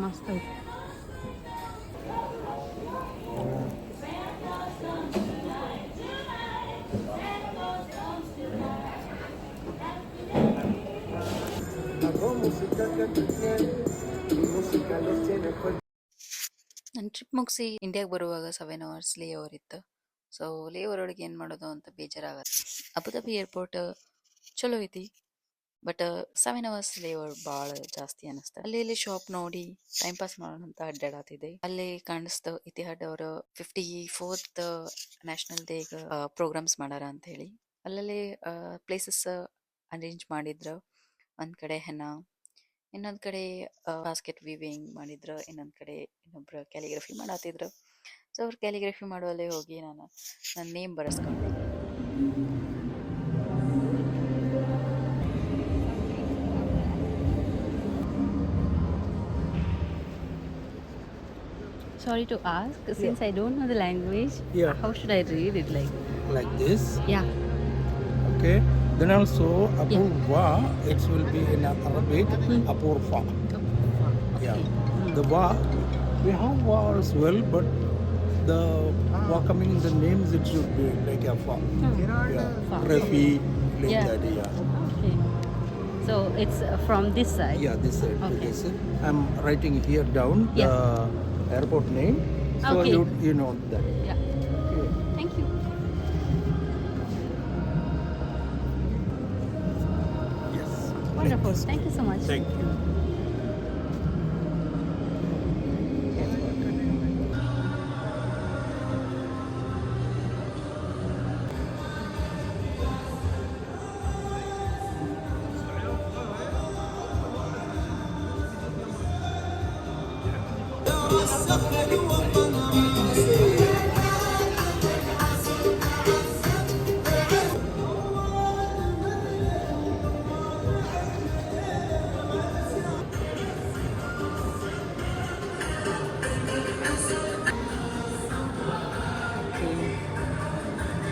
ಮಸ್ತ್ ಐತಿ. ನನ್ನ ಟ್ರಿಪ್ ಮುಗಿಸಿ ಇಂಡಿಯಾಗೆ ಬರುವಾಗ 7 ಅವರ್ಸ್ ಲೇ ಓವರ್ ಇತ್ತು. ಸೊ ಲೇ ಓವರ್ ಒಳಗೆ ಏನು ಮಾಡೋದು ಅಂತ ಬೇಜಾರಾಗತ್ತೆ. ಅಬುದಾಬಿ ಏರ್ಪೋರ್ಟ್ ಚಲೋ ಐತಿ, ಬಟ್ 7 ಅವರ್ಸ್ ಲೇ ಓವರ್ ಭಾಳ ಜಾಸ್ತಿ ಅನಿಸ್ತು. ಅಲ್ಲಿ ಇಲ್ಲಿ ಶಾಪ್ ನೋಡಿ ಟೈಮ್ ಪಾಸ್ ಮಾಡೋಣ ಅಂತ ಅಡ್ಡಾಡತ್ತಿದೆ. ಅಲ್ಲಿ ಕಾಣಿಸ್ತು ಇತಿಹಾದ್ ಅವರು 54th ನ್ಯಾಷನಲ್ ಡೇಗೆ ಪ್ರೋಗ್ರಾಮ್ಸ್ ಮಾಡಾರ ಅಂತ ಹೇಳಿ. ಅಲ್ಲಲ್ಲಿ ಪ್ಲೇಸಸ್ ಅರೇಂಜ್ ಮಾಡಿದ್ರು. ಒಂದ್ ಕಡೆ ಹೆನ್ನ, ಇನ್ನೊಂದ್ ಕಡೆ ಬಾಸ್ಕೆಟ್ ವೀವಿಂಗ್ ಮಾಡಿದ್ರು, ಇನ್ನೊಂದ್ ಕಡೆ ಇನ್ನೊಬ್ರು ಕ್ಯಾಲಿಗ್ರಫಿ ಮಾಡತ್ತಿದ್ರು. ಸೊ ಅವ್ರು ಕ್ಯಾಲಿಗ್ರಫಿ ಮಾಡುವಲ್ಲೇ ಹೋಗಿ ನಾನು ನನ್ನ name ಬರೆಸ್ಕೊಂಡೆ. Sorry to ask, since I don't know the language, Yeah. how should I read it? Like this. Yeah. Okay. Then also apurva, it will be in Arabic apurva. Yeah. The va, we have va as well, but the va coming in the names, it should be like a fa. Yeah. Fa. Rafi, like Yeah. that. Yeah. Okay. So it's from this side. Yeah. This side. Okay. This side. I'm writing here down the airport name, so Okay. you know that. Yeah. Okay. Thank you. Yes. Wonderful. Thank you so much. Thank you.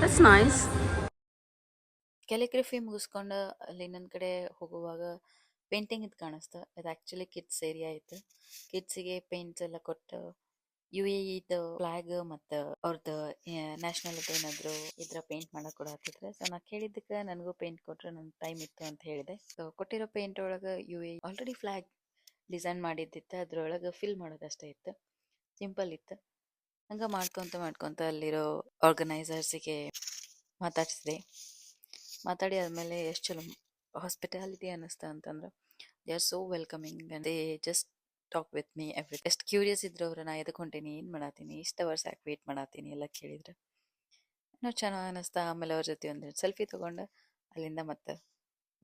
That's nice. Calligraphy ಮುಗಿಸ್ಕೊಂಡು ಅಲ್ಲಿ ಇನ್ನೊಂದ್ ಕಡೆ ಹೋಗುವಾಗ painting ಇದು ಕಾಣಿಸ್ತು. ಇದು actually kids area ಇತ್ತು. ಕಿಡ್ಸಿಗೆ paints ಎಲ್ಲ ಕೊಟ್ಟು UAE ಫ್ಲಾಗ್ ಮತ್ತು ಅವ್ರದ್ದು ನ್ಯಾಷನಲ್ ಏನಾದ್ರು ಇದ್ರ ಪೇಂಟ್ ಮಾಡಕ್ ಕೂಡ ಹತ್ತಿದ್ರೆ. ಸೊ ನಾ ಕೇಳಿದ್ದಕ್ಕೆ ನನಗೂ ಪೇಂಟ್ ಕೊಟ್ರೆ ನನ್ ಟೈಮ್ ಇತ್ತು ಅಂತ ಹೇಳಿದೆ. ಸೊ ಕೊಟ್ಟಿರೋ ಪೇಂಟ್ ಒಳಗೆ UAE ಆಲ್ರೆಡಿ ಫ್ಲಾಗ್ ಡಿಸೈನ್ ಮಾಡಿದ್ದಿತ್ತು, ಅದ್ರೊಳಗೆ ಫಿಲ್ ಮಾಡೋದಷ್ಟೇ ಇತ್ತು, ಸಿಂಪಲ್ ಇತ್ತು. ಹಂಗ ಮಾಡ್ಕೊಂತ ಅಲ್ಲಿರೋ ಆರ್ಗನೈಸರ್ಸಿಗೆ ಮಾತಾಡ್ಸಿದೆ. ಮಾತಾಡಿ ಆದ್ಮೇಲೆ ಎಷ್ಟು ಚಲೋ ಹಾಸ್ಪಿಟಾಲಿಟಿ ಅನ್ನಿಸ್ತಾ ಅಂತಂದ್ರೆ they are so welcoming and they just talk with me every. ಎಷ್ಟು ಕ್ಯೂರಿಯಸ್ ಇದ್ರು ಅವ್ರು, ನಾ ಎದಕ್ಕೆ ಹೊಂಟೀನಿ, ಏನು ಮಾಡತ್ತೀನಿ, ಇಷ್ಟು ಅವರ್ಸ್ ಯಾಕೆ ವೇಟ್ ಮಾಡತ್ತೀನಿ ಎಲ್ಲ ಕೇಳಿದ್ರು. ಏನೋ ಚೆನ್ನಾಗಿ ಅನ್ನಿಸ್ತಾ. ಆಮೇಲೆ ಅವ್ರ ಜೊತೆ ಒಂದು ಸೆಲ್ಫಿ ತೊಗೊಂಡು ಅಲ್ಲಿಂದ ಮತ್ತೆ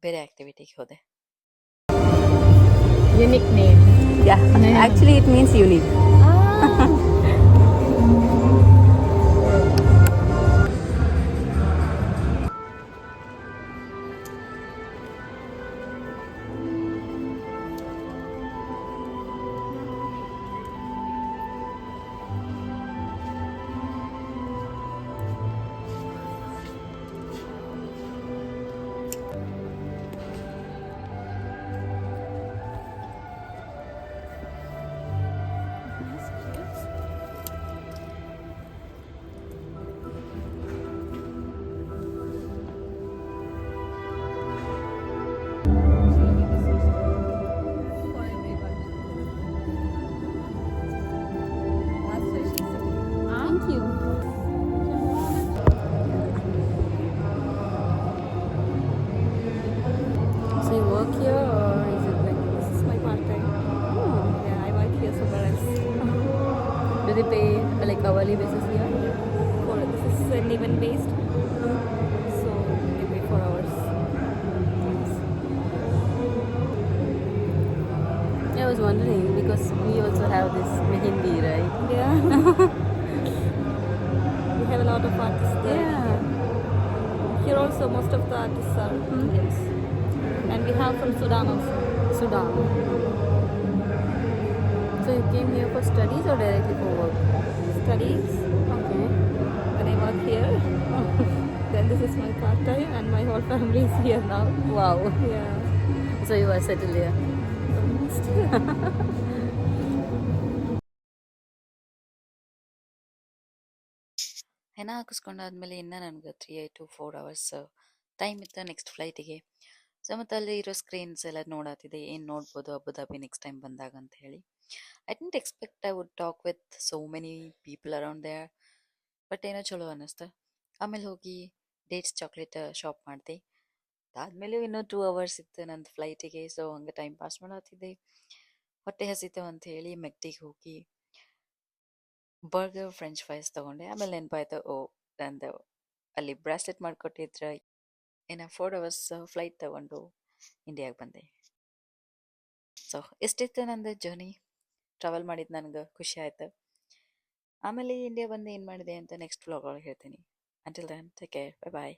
ಬೇರೆ ಆ್ಯಕ್ಟಿವಿಟಿಗೆ ಹೋದೆ. Unique name. Yeah. Actually, it means unique. Thank you. So you work here, or is it like This is my part-time. oh, Yeah, I work here somewhere else. do they pay like hourly basis here? This is an event-based, so they pay 4 hours. I was wondering because we also have this Mehndi, right? Yeah. We have a lot of artists there. Yeah. Here also most of the artists are Indians. And we have from Sudan also. Sudan. So you came here for studies or directly for work? Studies. Okay. Then I work here. Then this is my part-time and my whole family is here now. Wow. Yeah. So you are settled here. Almost. ಹೆಣ ಹಾಕಿಸ್ಕೊಂಡಾದ್ಮೇಲೆ ಇನ್ನು ನನಗೆ 3 to 4 hours time ಇತ್ತು next ಫ್ಲೈಟಿಗೆ. So ಮತ್ತು ಅಲ್ಲಿ ಇರೋ screens ಎಲ್ಲ ನೋಡತ್ತಿದೆ, ಏನು ನೋಡ್ಬೋದು ಅಬುದಾಬಿ ನೆಕ್ಸ್ಟ್ ಟೈಮ್ ಬಂದಾಗ ಅಂತ ಹೇಳಿ. I didn't expect I would talk with so many people around there, but ಏನೋ ಚಲೋ ಅನ್ನಿಸ್ತು. ಆಮೇಲೆ ಹೋಗಿ ಡೇಟ್ಸ್ ಚಾಕ್ಲೇಟ್ ಶಾಪ್ ಮಾಡಿದೆ. ಅದಾದಮೇಲೆ ಇನ್ನೂ 2 hours ಇತ್ತು ನಂದು ಫ್ಲೈಟಿಗೆ. ಸೊ ಹಂಗೆ ಟೈಮ್ ಪಾಸ್ ಮಾಡತ್ತಿದ್ದೆ. ಹೊಟ್ಟೆ ಹಸಿತು ಅಂತ ಹೇಳಿ ಮೆಕ್ಡಿಗೆ ಹೋಗಿ ಬರ್ಗರ್ ಫ್ರೆಂಚ್ ಫ್ರೈಸ್ ತೊಗೊಂಡೆ. ಆಮೇಲೆ ನೆನಪಾಯ್ತು, ಓ ನಂದು ಅಲ್ಲಿ ಬ್ರಾಸ್ಲೆಟ್ ಮಾಡಿಕೊಟ್ಟಿದ್ರೆ ಇನ್ನು 4 hours ಫ್ಲೈಟ್ ತಗೊಂಡು ಇಂಡಿಯಾಗೆ ಬಂದೆ. ಸೊ ಇಷ್ಟಿತ್ತು ನಂದು ಜರ್ನಿ. ಟ್ರಾವೆಲ್ ಮಾಡಿದ್ದು ನನಗೆ ಖುಷಿ ಆಯ್ತು. ಆಮೇಲೆ ಇಂಡಿಯಾ ಬಂದು ಏನು ಮಾಡಿದೆ ಅಂತ ನೆಕ್ಸ್ಟ್ ವ್ಲಾಗ್ ಒಳಗೆ ಹೇಳ್ತೀನಿ. Until then take care, bye ಬಾಯ್.